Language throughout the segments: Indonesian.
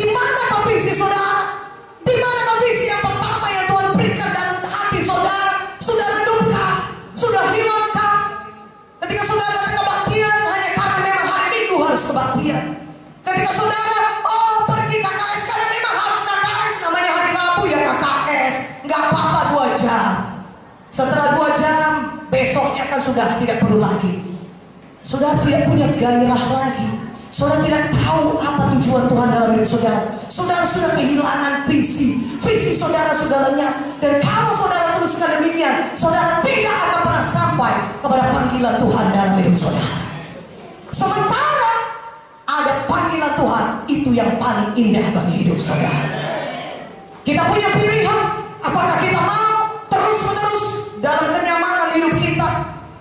di manakah visi saudara? Di manakah visi yang pertama yang Tuhan berikan dalam hati saudara? Sudah redupkah? Sudah hilangkah? Ketika saudara datang kebaktian hanya karena memang hari Minggu harus kebaktian. Ketika saudara pergi KKS karena memang harus KKS, namanya hari Rabu ya KKS, nggak apa-apa 2 jam. Setelah 2 jam besoknya kan sudah tidak perlu lagi. Saudara tidak punya gairah lagi. Saudara tidak tahu apa tujuan Tuhan dalam hidup saudara. Saudara sudah kehilangan visi. Visi saudara sudah lenyap. Dan kalau saudara teruskan demikian, saudara tidak akan pernah sampai kepada panggilan Tuhan dalam hidup saudara. Sementara ada panggilan Tuhan, itu yang paling indah bagi hidup saudara. Kita punya pilihan. Apakah kita mau terus-menerus dalam kenyamanan hidup kita,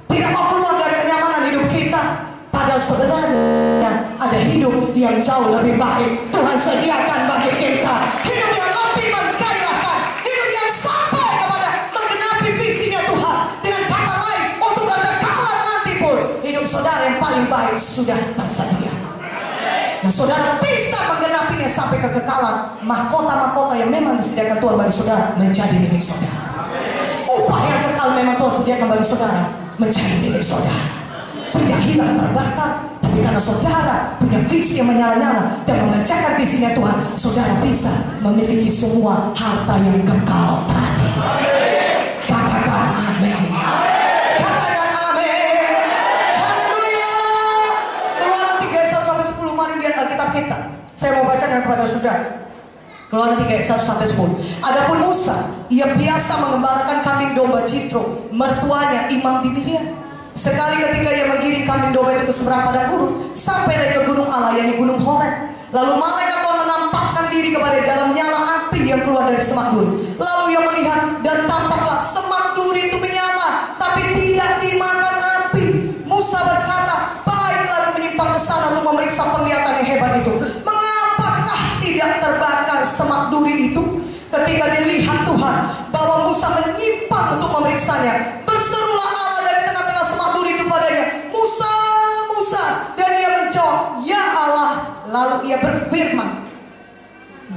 tidak mau keluar dari kenyamanan hidup kita, padahal sebenarnya ada hidup yang jauh lebih baik Tuhan sediakan bagi kita. Hidup yang lebih menggairahkan, hidup yang sampai kepada menggenapi visinya Tuhan. Dengan kata lain, untuk kekekalan nanti pun hidup saudara yang paling baik sudah tersedia. Nah, saudara bisa menggenapinya sampai kekekalan. Mahkota-mahkota yang memang disediakan Tuhan bagi saudara menjadi milik saudara. Upah yang kekal memang Tuhan sediakan bagi saudara menjadi milik saudara. Tidak hilang terbakar, tapi karena saudara punya visi yang menyala-nyala dan mengerjakan visinya Tuhan, saudara bisa memiliki semua harta yang kekal tadi. Katakan amin. Katakan amin. Haleluya. Keluaran 3 ayat 1 sampai 10, mari lihat Alkitab kita. Saya mau bacakan kepada saudara. Keluaran 3 ayat 1 sampai 10. Adapun Musa, ia biasa mengembalakan kambing domba Jitro, mertuanya Imam di Midian. Sekali ketika ia menggiring kambing domba itu ke seberang padang gurun, sampailah ke gunung Allah, yakni gunung Horeb. Lalu malaikat Tuhan menampakkan diri kepada dalam nyala api yang keluar dari semak duri. Lalu ia melihat dan tampaklah semak duri itu menyala, tapi tidak dimakan api. Musa berkata, baiklah aku menyimpang ke sana untuk memeriksa penglihatan yang hebat itu. Mengapakah tidak terbakar semak duri itu? Ketika dilihat Tuhan bahwa Musa menyimpang untuk memeriksanya, berserulah Allah dari tengah-tengah semak duri itu padanya, Musa, Musa. Dan ia menjawab, ya Allah. Lalu ia berfirman,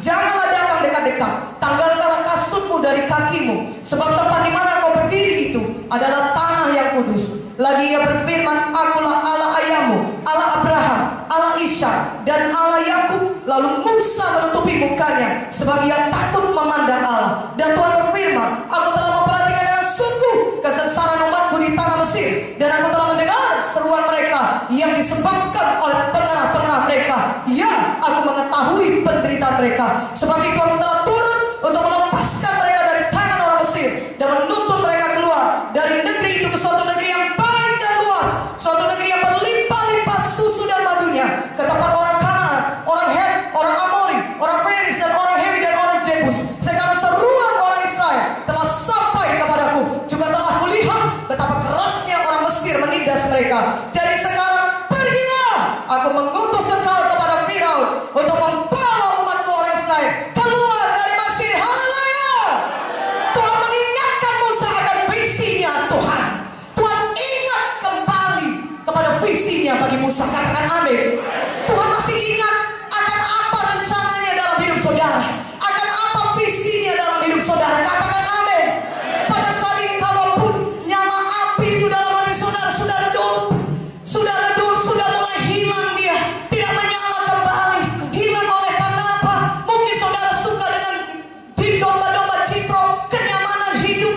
janganlah datang dekat-dekat, tanggalkanlah kasutmu dari kakimu, sebab tempat di mana kau berdiri itu adalah tanah yang kudus. Lagi ia berfirman, akulah Allah ayahmu, Allah Abraham, Allah Ishak, dan Allah Yakub. Lalu Musa menutupi mukanya, sebab ia takut memandang Allah. Dan Tuhan berfirman, aku telah memperhatikan dengan sungguh kesengsaraan umatku di tanah Mesir, dan aku telah mendengar seruan mereka yang disebabkan oleh pengarah-pengarah mereka. Ya, aku mengetahui penderitaan mereka. Sebab itu aku telah turun untuk melepaskan mereka dari tangan orang Mesir, dan menuntun mereka keluar dari negeri itu ke suatu negeri yang baik dan luas, suatu negeri yang berlimpah-limpah susu dan madunya, ke tempat orang Kanaan, orang Het, orang Amori, orang Feris, dan orang Hewi, dan orang Jebus. Sekarang seruan orang Israel telah sampai kepadaku, juga telah kulihat betapa kerasnya orang Mesir menindas mereka. Jadi sekarang pergilah, aku mengutus engkau kepada Firaun untuk membawa umatku orang Israel keluar dari Mesir. Haleluya. Tuhan mengingatkan Musa akan visinya Tuhan. Tuhan ingat kembali kepada visinya bagi Musa. Katakan amin. Tuhan masih ingat akan apa rencananya dalam hidup saudara, akan apa visinya dalam hidup saudara. Katakan amin. Pada saat ini kalaupun nyala api itu dalam hati saudara sudah redup, sudah mulai hilang, dia tidak menyala kembali. Hilang oleh karena apa? Mungkin saudara suka dengan domba-domba Jitro, kenyamanan hidup,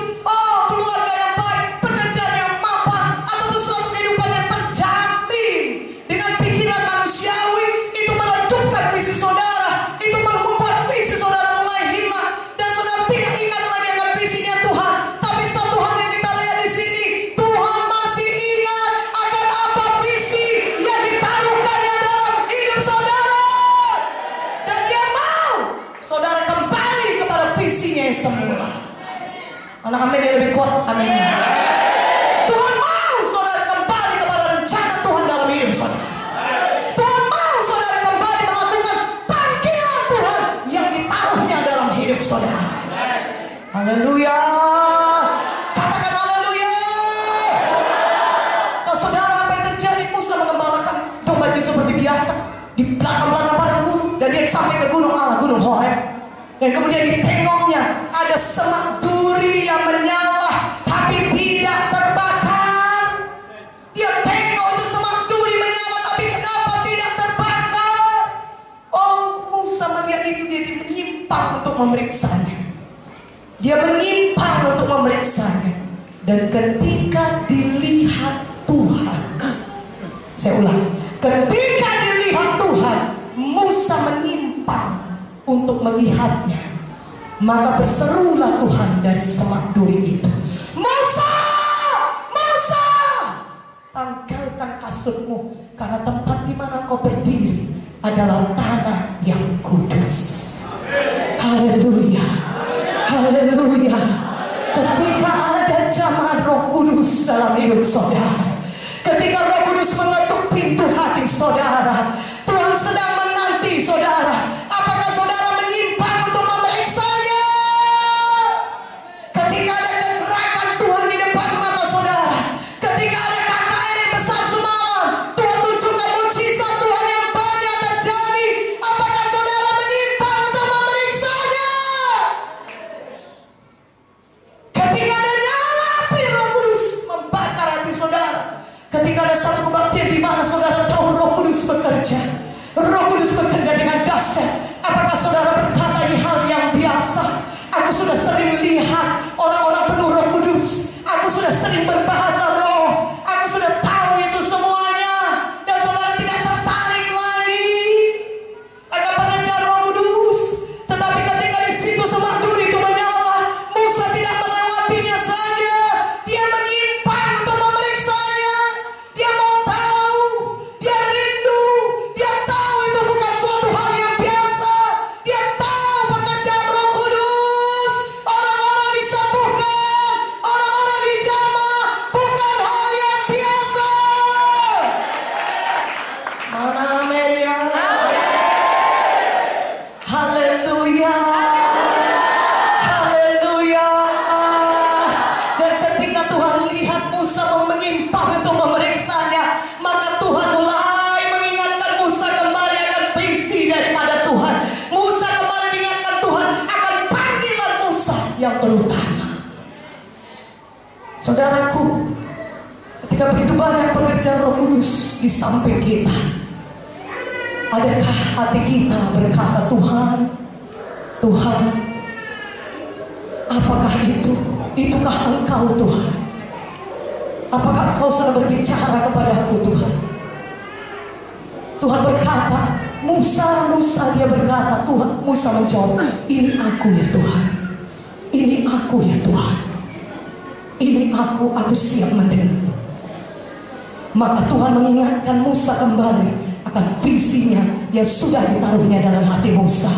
keluarga yang baik, pekerjaan yang mapan, atau sesuatu kehidupan yang terjamin. Dengan pikiran manusiawi itu meredupkan visi saudara, itu membuat visi saudara mulai hilang, dan saudara tidak ingat lagi akan visinya Tuhan. Tapi satu hal yang kita lihat di sini, Tuhan masih ingat akan apa visi yang ditaruhkannya dalam hidup saudara, dan Dia mau saudara kembali kepada visinya yang semula. Anak amin yang lebih kuat, amin. Tuhan mau saudara kembali kepada rencana Tuhan dalam hidup saudara. Tuhan mau saudara kembali melakukan panggilan Tuhan yang ditaruhnya dalam hidup saudara. Haleluya. Katakan haleluya. Nah saudara, apa yang terjadi? Musa mengembalakan domba Jitro seperti biasa di belakang-belakang padang gurun, dan dia sampai ke gunung Allah. Dan kemudian ditengoknya ada semak duri yang menyala tapi tidak terbakar. Dia tengok itu semak duri menyala tapi kenapa tidak terbakar? Oh, Musa melihat itu, dia menyimpang untuk memeriksanya. Dia menyimpang untuk memeriksanya. Dan ketika dilihat Tuhan, saya ulang, ketika dilihat Tuhan, Musa menyimpang untuk melihatnya. Maka berserulah Tuhan dari semak duri itu, Musa, Musa, tanggalkan kasurmu, karena tempat di mana kau berdiri adalah tanah yang kudus. Haleluya, haleluya. Ketika ada jamaah Roh Kudus dalam hidup saudara, ketika Roh Kudus mengetuk pintu hati saudara, Tuhan sedang menanti saudara. Apakah saudara menyimpang untuk memeriksanya? Ketika ada gerakan Tuhan di depan mata saudara, ketika ada KKR yang besar semalam, Tuhan tunjukkan mujizat Tuhan yang banyak terjadi. Apakah saudara menyimpang untuk memeriksanya? Ketika ada nyala api Roh Kudus membakar hati saudara, ketika ada satu kebaktian di mana saudara tahu Roh Kudus bekerja, Roh Kudus bekerja dengan dahsyat. Apakah saudara berkata ini hal yang biasa? Aku sudah sering lihat orang-orang penuh Roh Kudus. Aku sudah sering berbahasa roh. Aku sudah tahu itu semuanya. Dan saudara tidak tertarik lagi akan pengejar Roh Kudus. Tetapi ketika di situ semak duri itu menyala, Musa tidak melewatinya saja. Dia menyimpang untuk memeriksanya. Dia mau tahu. Dia rindu. Dia tahu itu bukan suatu hal yang biasa. Dia tahu pekerjaan Roh Kudus, orang-orang disembuhkan, orang-orang dijamah, bukan hal yang biasa. Mana amin ya? Haleluya, haleluya. Dan ketika Tuhan lihat Musa menyimpang untuk memeriksanya, maka Tuhan mulai mengingatkan Musa kembali akan visi daripada Tuhan. Musa kembali mengingatkan Tuhan akan panggilan Musa yang terutama. Saudaraku, ketika begitu banyak pekerjaan Roh Kudus di samping kita, adakah hati kita berkata, Tuhan, Tuhan, apakah itu? Itukah Engkau Tuhan? Apakah Engkau sudah berbicara kepadaku Tuhan? Tuhan berkata, Musa, Musa, dia berkata, Tuhan. Musa menjawab, ini aku ya Tuhan. Ini aku ya Tuhan. Ini aku siap mendengar. Maka Tuhan mengingatkan Musa kembali akan visinya yang sudah ditaruhnya dalam hati Musa.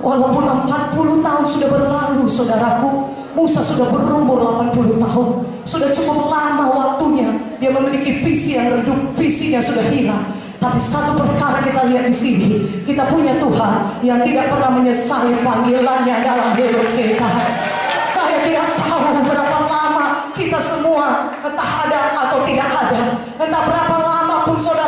Walaupun 40 tahun sudah berlalu saudaraku, Musa sudah berumur 80 tahun. Sudah cukup lama waktunya dia memiliki visi yang redup, visinya sudah hilang. Tapi satu perkara kita lihat di sini, kita punya Tuhan yang tidak pernah menyesali panggilannya dalam hidup kita. Saya tidak tahu berapa lama kita semua entah ada atau tidak ada, entah berapa lama pun saudara